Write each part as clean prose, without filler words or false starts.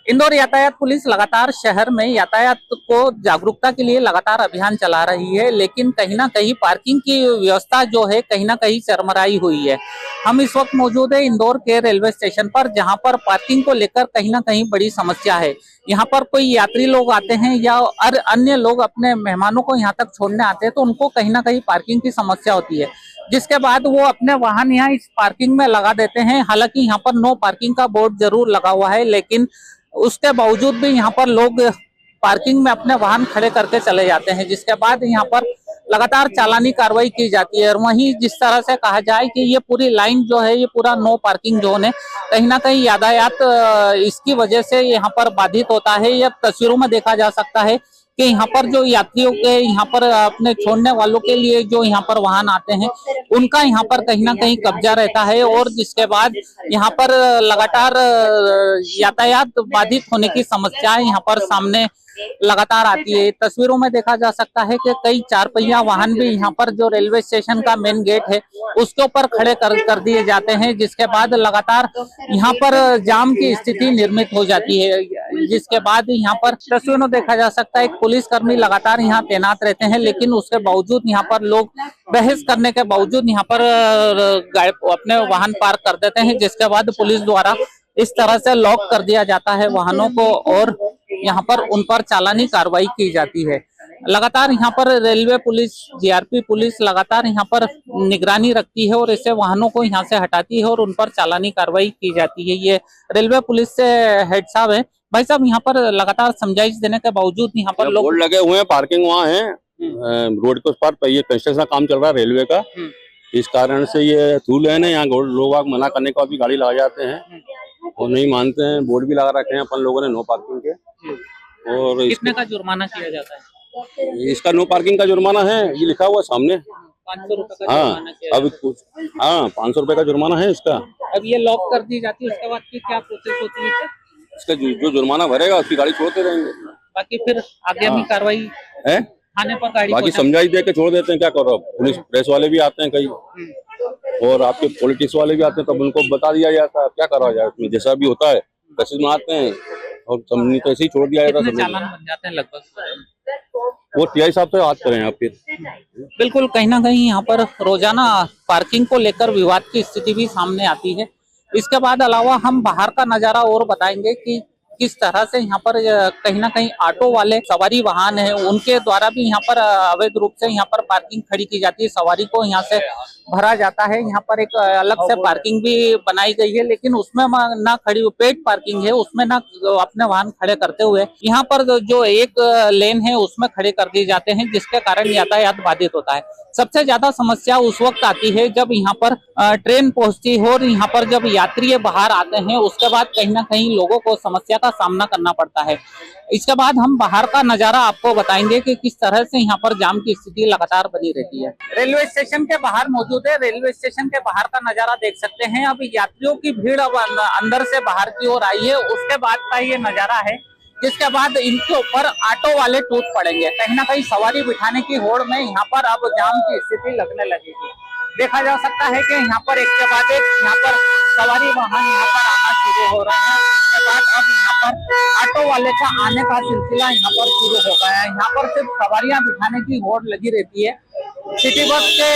इंदौर यातायात पुलिस लगातार शहर में यातायात को जागरूकता के लिए लगातार अभियान चला रही है, लेकिन कहीं ना कहीं पार्किंग की व्यवस्था जो है कहीं ना कहीं चरमराई हुई है। हम इस वक्त मौजूद है इंदौर के रेलवे स्टेशन पर, जहां पर पार्किंग को लेकर कहीं ना कहीं बड़ी समस्या है। यहाँ पर कोई यात्री लोग आते हैं या अन्य लोग अपने मेहमानों को यहाँ तक छोड़ने आते हैं तो उनको कहीं ना कहीं पार्किंग की समस्या होती है, जिसके बाद वो अपने वाहन यहाँ इस पार्किंग में लगा देते हैं। हालांकि यहाँ पर नो पार्किंग का बोर्ड जरूर लगा हुआ है, लेकिन उसके बावजूद भी यहाँ पर लोग पार्किंग में अपने वाहन खड़े करके चले जाते हैं, जिसके बाद यहाँ पर लगातार चालानी कार्रवाई की जाती है। और वहीं जिस तरह से कहा जाए कि ये पूरी लाइन जो है ये पूरा नो पार्किंग जोन है, कहीं ना कहीं यातायात इसकी वजह से यहाँ पर बाधित होता है। यह तस्वीरों में देखा जा सकता है कि यहाँ पर जो यात्रियों के यहाँ पर अपने छोड़ने वालों के लिए जो यहाँ पर वाहन आते हैं उनका यहाँ पर कहीं ना कहीं कब्जा रहता है, और जिसके बाद यहाँ पर लगातार यातायात बाधित होने की समस्याएं यहाँ पर सामने लगातार आती है। तस्वीरों में देखा जा सकता है कि कई चार पहिया वाहन भी यहाँ पर जो रेलवे स्टेशन का मेन गेट है उसके ऊपर खड़े कर दिए जाते हैं, जिसके बाद लगातार यहाँ पर जाम की स्थिति निर्मित हो जाती है। जिसके बाद यहाँ पर तस्वीरों में देखा जा सकता है एक पुलिसकर्मी लगातार यहाँ तैनात रहते हैं, लेकिन उसके बावजूद यहाँ पर लोग बहस करने के बावजूद यहाँ पर अपने वाहन पार्क कर देते हैं, जिसके बाद पुलिस द्वारा इस तरह से लॉक कर दिया जाता है वाहनों को और यहाँ पर उन पर चालानी कार्रवाई की जाती है। लगातार यहाँ पर रेलवे पुलिस, जीआरपी पुलिस लगातार यहाँ पर निगरानी रखती है और ऐसे वाहनों को यहाँ से हटाती है और उन पर चालानी कार्रवाई की जाती है। ये रेलवे पुलिस से हेड साहब है। भाई साहब, यहाँ पर लगातार समझाइश देने के बावजूद यहाँ पर लोग बोर्ड लगे हुए हैं, पार्किंग वहाँ है, रोड के उस पार ये कंस्ट्रक्शन का काम चल रहा है रेलवे का। इस कारण से ये रूल है ना, यहाँ लोग मना करने के बाद भी गाड़ी लगा जाते हैं और नहीं मानते हैं। बोर्ड भी लगा रखे हैं अपन लोगों ने नो पार्किंग के। और कितने का जुर्माना किया जाता है? इसका नो पार्किंग का जुर्माना है, ये लिखा हुआ सामने 500 रुपए का हाँ जुर्माना किया अब कुछ 500 रुपए का जुर्माना है इसका। अब ये लॉक कर दी जाती है, उसके बाद की क्या प्रोसेस होती है? इसका जो जुर्माना भरेगा उसकी गाड़ी छोड़ते रहेंगे, बाकी फिर आगे भी कार्रवाई है थाने पर गाड़ी बाकी समझाई दे के छोड़ देते हैं। क्या करो, पुलिस प्रेस वाले भी आते हैं कई और आपके पॉलिटिक्स वाले भी आते हैं, तब उनको बता दिया जाता है क्या करा जाए। उसमें जैसा भी होता है मैसेज में आते हैं और नहीं तो ऐसे ही छोड़ दिया जाता है। चालान बन जाते हैं लगभग, वो टीआई साहब से बात करें आप फिर। बिल्कुल, कहीं ना कहीं यहाँ पर रोजाना पार्किंग को लेकर विवाद की स्थिति भी सामने आती है। इसके बाद अलावा हम बाहर का नजारा और बताएंगे कि किस तरह से यहाँ पर कहीं ना कहीं ऑटो वाले सवारी वाहन है उनके द्वारा भी यहाँ पर अवैध रूप से यहाँ पर पार्किंग खड़ी की जाती है, सवारी को यहाँ से भरा जाता है। यहाँ पर एक अलग से पार्किंग भी बनाई गई है, लेकिन उसमें ना खड़ी पेड पार्किंग है, उसमें ना अपने वाहन खड़े करते हुए यहाँ पर जो एक लेन है उसमें खड़े कर दिए जाते हैं, जिसके कारण यातायात बाधित होता है। सबसे ज्यादा समस्या उस वक्त आती है जब यहाँ पर ट्रेन पहुंचती है और यहाँ पर जब यात्री बाहर आते हैं, उसके बाद कहीं ना कहीं लोगों को समस्या का सामना करना पड़ता है। इसके बाद हम बाहर का नजारा आपको बताएंगे कि किस तरह से यहाँ पर जाम की स्थिति लगातार बनी रहती है। रेलवे स्टेशन के बाहर मौजूद है, रेलवे स्टेशन के बाहर का नजारा देख सकते हैं। अब यात्रियों की भीड़ अब अंदर से बाहर की ओर आई है, उसके बाद का ये नजारा है, जिसके बाद इनके ऊपर ऑटो वाले टूट पड़ेंगे। कहीं ना कहीं सवारी बिठाने की होड़ में यहाँ पर अब जाम की स्थिति लगने लगेगी। देखा जा सकता है कि यहाँ पर एक के बाद एक यहाँ पर सवारी वाहन यहाँ पर आना शुरू हो रहे हैं। उसके बाद अब यहाँ पर ऑटो वाले का आने का सिलसिला यहाँ पर शुरू हो गया है। यहाँ पर सिर्फ सवारियां बिठाने की होड़ लगी रहती है। सिटी बस के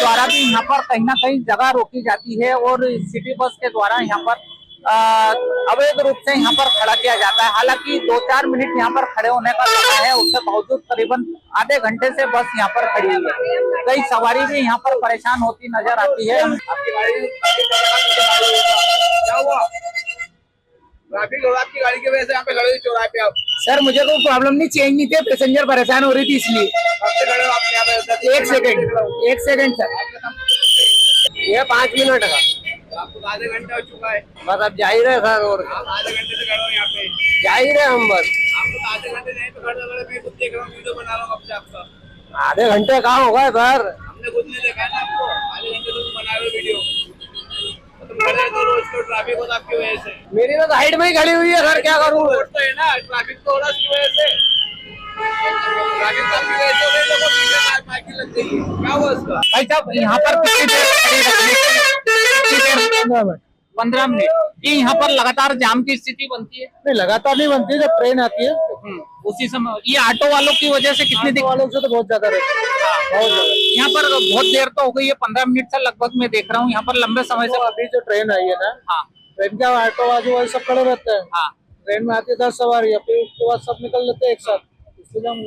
द्वारा भी यहाँ पर कहीं ना कहीं जगह रोकी जाती है और सिटी बस के द्वारा यहाँ पर अवैध रूप से यहाँ पर खड़ा किया जाता है। हालांकि 2-4 मिनट यहाँ पर खड़े होने का समय है, उसके बावजूद करीबन आधे घंटे से बस यहाँ पर खड़ी हुई है। कई सवारी भी यहाँ पर परेशान होती नजर आती है। ट्रैफिक हो आपकी गाड़ी की वजह से यहाँ पे लड़े चौराहे पे आप। सर मुझे कोई प्रॉब्लम नहीं, चेंज नहीं थे, पैसेंजर परेशान हो रही थी इसलिए। खड़े हो आप यहाँ पे? एक सेकंड सर, ये 5 मिनट का आपको आधे घंटे हो चुका है। बस अब जा ही रहे सर, और आप आधे घंटे से खड़े हो यहाँ पे। जा ही रहे हम बस। आपको आधे घंटे नहीं तो खड़े मैं खुद देख रहा हूँ, वीडियो बना रहा हूँ आपसे आपका। आधे घंटे कहाँ होगा सर? हमने खुद नहीं देखा है ना आपको, आधे घंटे तुम बना रहे हो वीडियो। तुम खड़े तो रोज को ट्रैफिक होता आपकी वजह से। मेरी तो साइड में ही खड़ी हुई है सर, क्या करूँ? तो है ना, ट्रैफिक तो हो रहा उसकी वजह से। ट्रैफिक तो आपकी वजह से हो रही, लोगों को पीछे बाइक लग गई, क्या हुआ उसका? भाई साहब, यहाँ पर कितनी देर खड़ी रखने की 15 मिनट। ये यहाँ पर लगातार जाम की स्थिति बनती है। नहीं लगातार नहीं बनती है, जब ट्रेन आती है उसी समय ये ऑटो वालों की वजह से कितनी दिक्कत वालों से तो बहुत ज्यादा रहती है, बहुत ज्यादा। यहाँ पर बहुत देर तो हो गई है, 15 मिनट से लगभग मैं देख रहा हूँ यहाँ पर लंबे समय तो से। अभी जो ट्रेन आई है ना, हाँ ट्रेन का ऑटो बाजू वही सब खड़े रहते हैं। हाँ ट्रेन में आती है 10 सवारी, फिर उसके बाद सब निकल लेते हैं एक साथ, इसलिए हम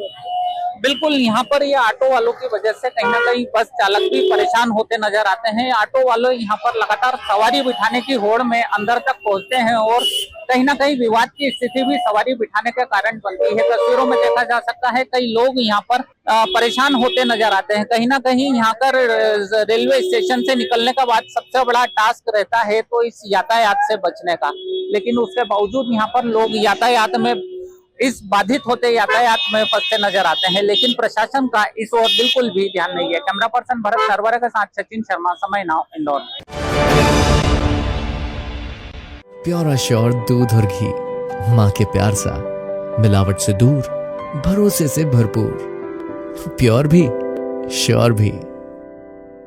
बिल्कुल। यहाँ पर ये ऑटो वालों की वजह से कहीं ना कहीं बस चालक भी परेशान होते नजर आते हैं। ऑटो वाले यहाँ पर लगातार सवारी बिठाने की होड़ में अंदर तक पहुंचते हैं और कहीं ना कहीं विवाद की स्थिति भी सवारी बिठाने के कारण बनती है। तस्वीरों में देखा जा सकता है कई लोग यहाँ पर परेशान होते नजर आते हैं। कहीं ना कहीं यहाँ पर रेलवे स्टेशन से निकलने का बाद सबसे बड़ा टास्क रहता है तो इस यातायात से बचने का, लेकिन उसके बावजूद यहाँ पर लोग यातायात में इस बाधित होते यातायात में फंसते नजर आते हैं, लेकिन प्रशासन का इस ओर बिल्कुल भी ध्यान नहीं है। कैमरा पर्सन भरत सरवरे के साथ सचिन शर्मा, समय नाउ, इंदौर। प्योर श्योर दूध और घी, माँ के प्यार सा, मिलावट से दूर, भरोसे से भरपूर, प्योर भी श्योर भी।